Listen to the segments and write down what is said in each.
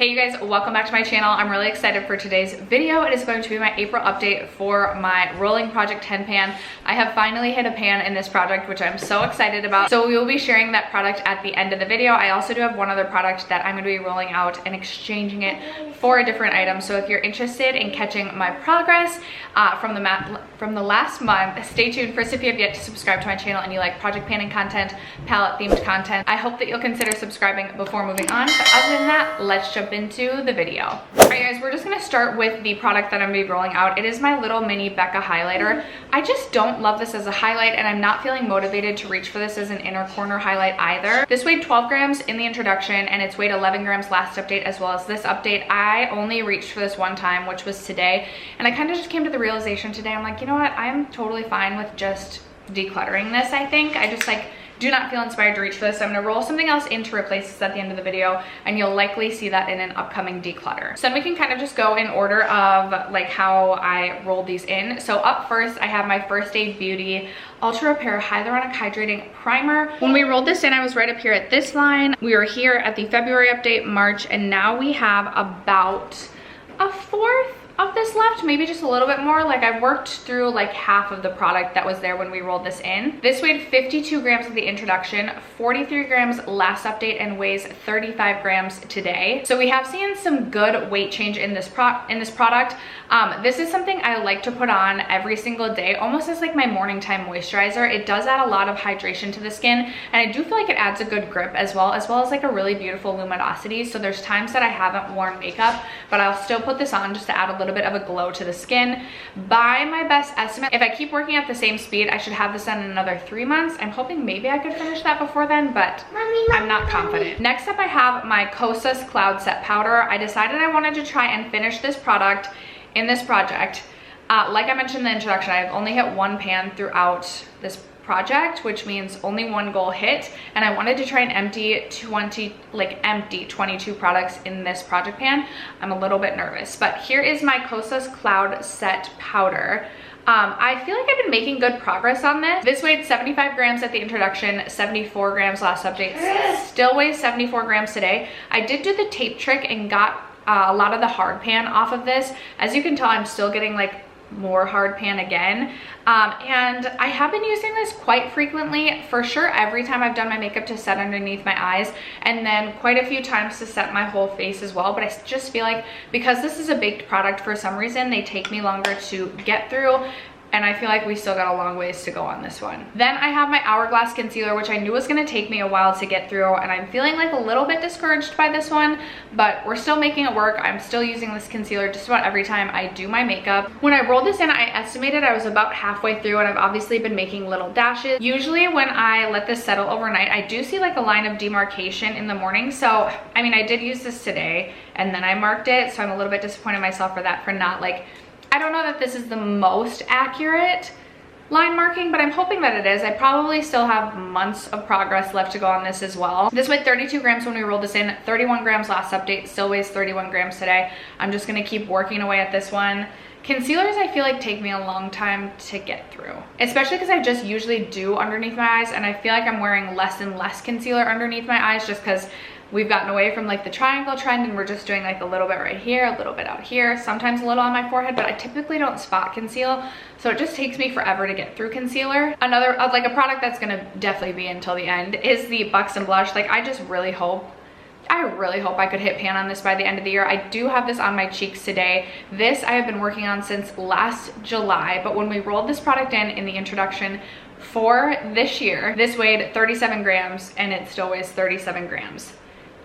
Hey you guys, welcome back to my channel. I'm really excited for today's video. It is going to be my April update for my rolling project 10 pan. I have finally hit a pan in this project, which I'm so excited about. So we will be sharing that product at the end of the video. I also do have one other product that I'm going to be rolling out and exchanging it for a different item. So if you're interested in catching my progress from the last month, stay tuned. First, if you have yet to subscribe to my channel and you like project panning content, palette themed content, I hope that you'll consider subscribing before moving on. But other than that, let's jump into the video. All right guys, we're just gonna start with the product that I'm gonna be rolling out. It is my little mini Becca highlighter. I just don't love this as a highlight, and I'm not feeling motivated to reach for this as an inner corner highlight either. This weighed 12 grams in the introduction, and it's weighed 11 grams last update as well as this update. I only reached for this one time, which was today, and I kind of just came to the realization today, I'm like, you know what, I'm totally fine with just decluttering this. I think I just do not feel inspired to reach for this. So I'm gonna roll something else in to replace this at the end of the video, and you'll likely see that in an upcoming declutter. So then we can kind of just go in order of like how I rolled these in. So up first, I have my First Aid Beauty Ultra Repair Hyaluronic Hydrating Primer. When we rolled this in, I was right up here at this line. We were here at the February update, March, and now we have about a fourth of this left, maybe just a little bit more. Like I worked through like half of the product that was there when we rolled this in. This weighed 52 grams at the introduction, 43 grams last update, and weighs 35 grams today. So we have seen some good weight change in this product. This is something I like to put on every single day, almost as like my morning time moisturizer. It does add a lot of hydration to the skin, and I do feel like it adds a good grip as well as like a really beautiful luminosity. So there's times that I haven't worn makeup, but I'll still put this on just to add a little bit of a glow to the skin. By my best estimate, if I keep working at the same speed, I should have this done in another 3 months. I'm hoping maybe I could finish that before then, but I'm not confident. Next up, I have my Kosas Cloud Set Powder. I decided I wanted to try and finish this product in this project. Like I mentioned in the introduction, I've only hit one pan throughout this project, which means only one goal hit, and I wanted to try and empty 22 products in this project pan. I'm a little bit nervous, but here is my Kosas Cloud Set Powder. I feel like I've been making good progress on this. This weighed 75 grams at the introduction, 74 grams last update, still weighs 74 grams today. I did do the tape trick and got a lot of the hard pan off of this. As you can tell, I'm still getting like more hard pan again, and I have been using this quite frequently, for sure every time I've done my makeup to set underneath my eyes, and then quite a few times to set my whole face as well. But I just feel like because this is a baked product, for some reason they take me longer to get through, and I feel like we still got a long ways to go on this one. Then I have my Hourglass Concealer, which I knew was gonna take me a while to get through, and I'm feeling like a little bit discouraged by this one, but we're still making it work. I'm still using this concealer just about every time I do my makeup. When I rolled this in, I estimated I was about halfway through, and I've obviously been making little dashes. Usually when I let this settle overnight, I do see like a line of demarcation in the morning. So, I mean, I did use this today, and then I marked it, so I'm a little bit disappointed in myself for that, for not like, I don't know that this is the most accurate line marking, but I'm hoping that it is. I probably still have months of progress left to go on this as well. This weighed 32 grams when we rolled this in, 31 grams last update, still weighs 31 grams today. I'm just gonna keep working away at this one. Concealers, I feel like, take me a long time to get through, especially because I just usually do underneath my eyes, and I feel like I'm wearing less and less concealer underneath my eyes just because we've gotten away from like the triangle trend, and we're just doing like a little bit right here, a little bit out here, sometimes a little on my forehead, but I typically don't spot conceal, so it just takes me forever to get through concealer. Another like a product that's gonna definitely be until the end is the Buxom Blush. Like I really hope I could hit pan on this by the end of the year. I do have this on my cheeks today. This I have been working on since last July, but when we rolled this product in the introduction for this year, this weighed 37 grams and it still weighs 37 grams.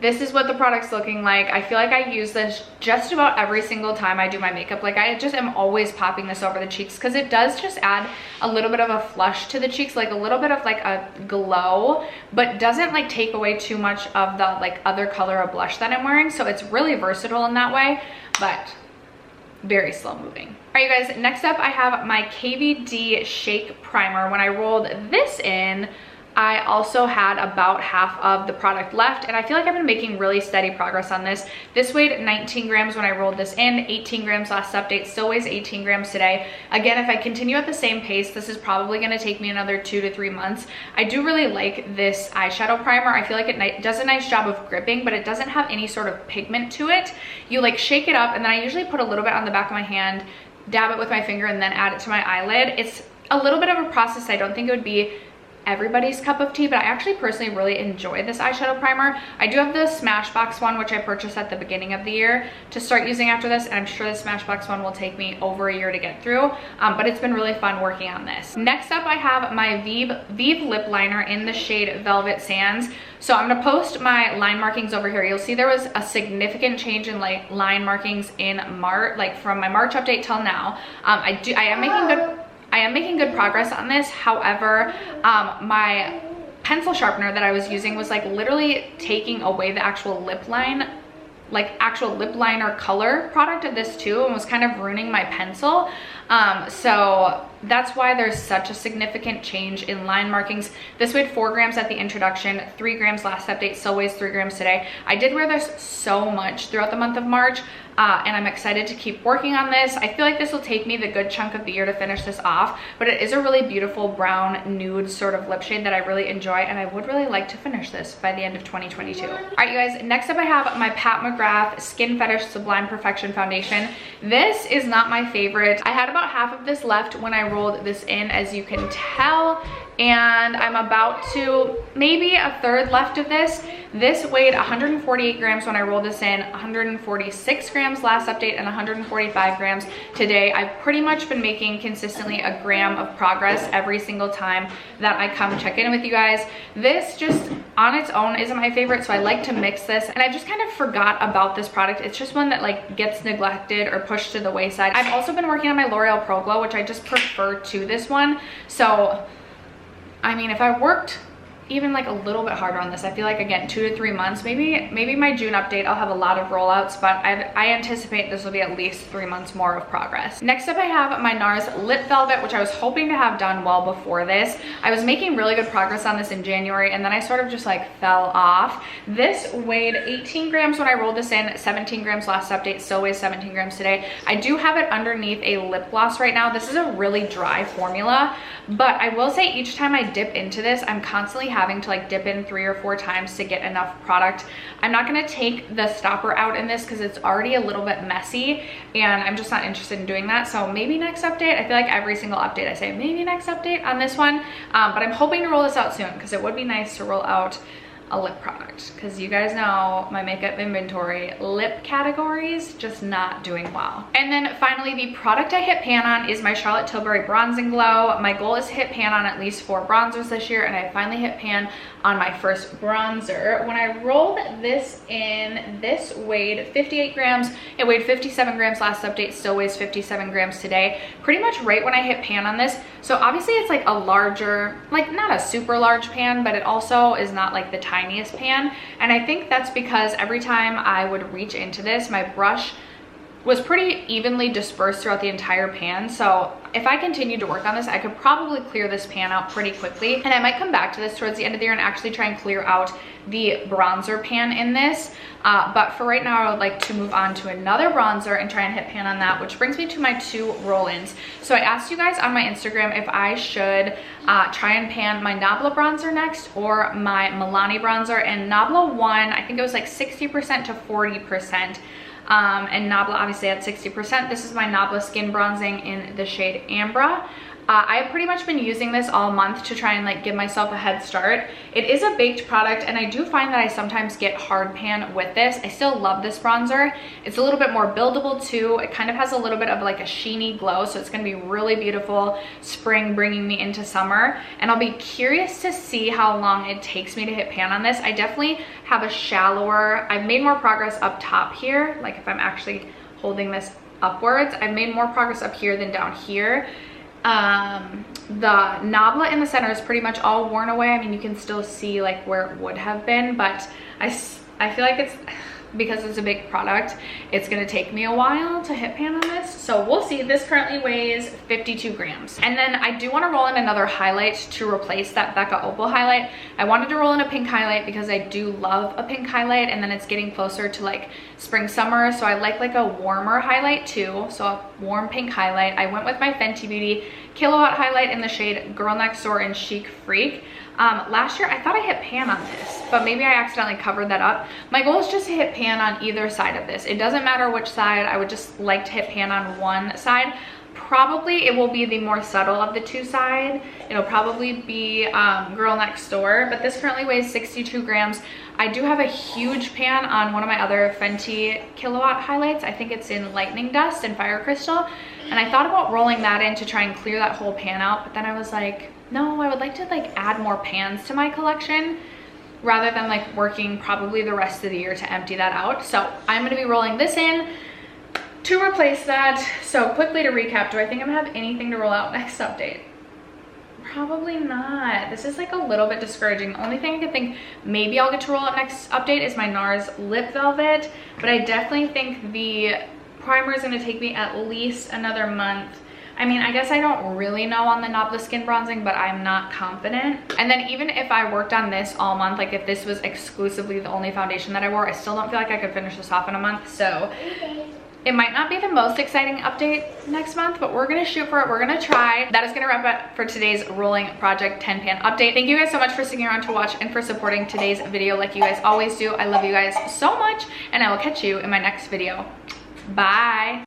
This is what the product's looking like. I feel like I use this just about every single time I do my makeup. Like I just am always popping this over the cheeks because it does just add a little bit of a flush to the cheeks, like a little bit of like a glow, but doesn't like take away too much of the like other color of blush that I'm wearing. So it's really versatile in that way, but very slow moving. All right, you guys, next up I have my KVD Shake Primer. When I rolled this in, I also had about half of the product left, and I feel like I've been making really steady progress on this. This weighed 19 grams when I rolled this in, 18 grams last update, still weighs 18 grams today. Again, if I continue at the same pace, this is probably gonna take me another 2 to 3 months. I do really like this eyeshadow primer. I feel like it does a nice job of gripping, but it doesn't have any sort of pigment to it. You like shake it up, and then I usually put a little bit on the back of my hand, dab it with my finger, and then add it to my eyelid. It's a little bit of a process. I don't think it would be everybody's cup of tea, but I actually personally really enjoy this eyeshadow primer. I do have the Smashbox one, which I purchased at the beginning of the year to start using after this, and I'm sure the Smashbox one will take me over a year to get through, but it's been really fun working on this. Next up, I have my Vive lip liner in the shade Velvet Sands. So I'm gonna post my line markings over here. You'll see there was a significant change in like line markings in March, like from my March update till now. I am making good progress on this. However, my pencil sharpener that I was using was like literally taking away the actual lip line, like actual lip liner color product of this too, and was kind of ruining my pencil. So that's why there's such a significant change in line markings. This weighed 4 grams at the introduction, 3 grams last update, still weighs 3 grams today. I did wear this so much throughout the month of March, and I'm excited to keep working on this. I feel like this will take me the good chunk of the year to finish this off, but it is a really beautiful brown nude sort of lip shade that I really enjoy, and I would really like to finish this by the end of 2022. All right, you guys, next up I have my Pat McGrath Skin Fetish Sublime Perfection Foundation. This is not my favorite. I had about half of this left when I rolled this in, as you can tell, and I'm about to maybe a third left of this. This weighed 148 grams when I rolled this in, 146 grams last update, and 145 grams today. I've pretty much been making consistently a gram of progress every single time that I come check in with you guys. This just on its own isn't my favorite, so I like to mix this, and I just kind of forgot about this product. It's just one that like gets neglected or pushed to the wayside. I've also been working on my L'Oreal Pro Glow, which I just prefer to this one. So I mean, if I worked even like a little bit harder on this, I feel like again 2 to 3 months, maybe my June update I'll have a lot of rollouts, but I anticipate this will be at least 3 months more of progress. Next up I have my NARS Lip Velvet, which I was hoping to have done well before this. I was making really good progress on this in January, and then I sort of just like fell off. This weighed 18 grams when I rolled this in, 17 grams last update, still weighs 17 grams today. I do have it underneath a lip gloss right now. This is a really dry formula, but I will say each time I dip into this, I'm constantly having to like dip in 3 or 4 times to get enough product. I'm not gonna take the stopper out in this because it's already a little bit messy, and I'm just not interested in doing that. So maybe next update. I feel like every single update I say maybe next update on this one, but I'm hoping to roll this out soon because it would be nice to roll out a lip product, because you guys know my makeup inventory, lip categories just not doing well. And then finally, the product I hit pan on is my Charlotte Tilbury Bronze and Glow. My goal is to hit pan on at least 4 bronzers this year, and I finally hit pan on my first bronzer. When I rolled this in, this weighed 58 grams. It weighed 57 grams last update, still weighs 57 grams today. Pretty much right when I hit pan on this. So obviously it's like a larger, like not a super large pan, but it also is not like the tiniest pan. And I think that's because every time I would reach into this, my brush was pretty evenly dispersed throughout the entire pan. So if I continue to work on this, I could probably clear this pan out pretty quickly. And I might come back to this towards the end of the year and actually try and clear out the bronzer pan in this. But for right now, I would like to move on to another bronzer and try and hit pan on that, which brings me to my 2 roll-ins. So I asked you guys on my Instagram if I should try and pan my Nabla bronzer next or my Milani bronzer. And Nabla won, I think it was like 60% to 40%. And Nabla obviously at 60%. This is my Nabla Skin Bronzing in the shade Ambra. I've pretty much been using this all month to try and like give myself a head start. It is a baked product, and I do find that I sometimes get hard pan with this. I still love this bronzer. It's a little bit more buildable too. It kind of has a little bit of like a sheeny glow, so it's gonna be really beautiful spring, bringing me into summer. And I'll be curious to see how long it takes me to hit pan on this. I definitely have a shallower, I've made more progress up top here. Like if I'm actually holding this upwards, I've made more progress up here than down here. The Nabla in the center is pretty much all worn away. I mean, you can still see like where it would have been, but I feel like it's because it's a big product, it's gonna take me a while to hit pan on this. So we'll see. This currently weighs 52 grams. And then I do wanna roll in another highlight to replace that Becca Opal highlight. I wanted to roll in a pink highlight because I do love a pink highlight, and then it's getting closer to like spring, summer. So I like a warmer highlight too. So a warm pink highlight. I went with my Fenty Beauty Killawatt highlight in the shade Girl Next Door and Chic Freak. Last year I thought I hit pan on this, but maybe I accidentally covered that up. My goal is just to hit pan on either side of this. It doesn't matter which side. I would just like to hit pan on one side. Probably it will be the more subtle of the two side. It'll probably be Girl Next Door, but this currently weighs 62 grams. I do have a huge pan on one of my other Fenty Killawatt highlights. I think it's in Lightning Dust and Fire Crystal, and I thought about rolling that in to try and clear that whole pan out, but then I was like, no, I would like to like add more pans to my collection rather than like working probably the rest of the year to empty that out. So I'm gonna be rolling this in to replace that. So quickly to recap, do I think I'm gonna have anything to roll out next update? Probably not. This is like a little bit discouraging. The only thing I could think maybe I'll get to roll out next update is my NARS Lip Velvet, but I definitely think the primer is gonna take me at least another month. I mean, I guess I don't really know on the Nabla skin bronzing, but I'm not confident. And then even if I worked on this all month, like if this was exclusively the only foundation that I wore, I still don't feel like I could finish this off in a month. So it might not be the most exciting update next month, but we're gonna shoot for it. We're gonna try. That is gonna wrap up for today's Rolling Project 10 pan update. Thank you guys so much for sticking around to watch and for supporting today's video like you guys always do. I love you guys so much, and I will catch you in my next video. Bye.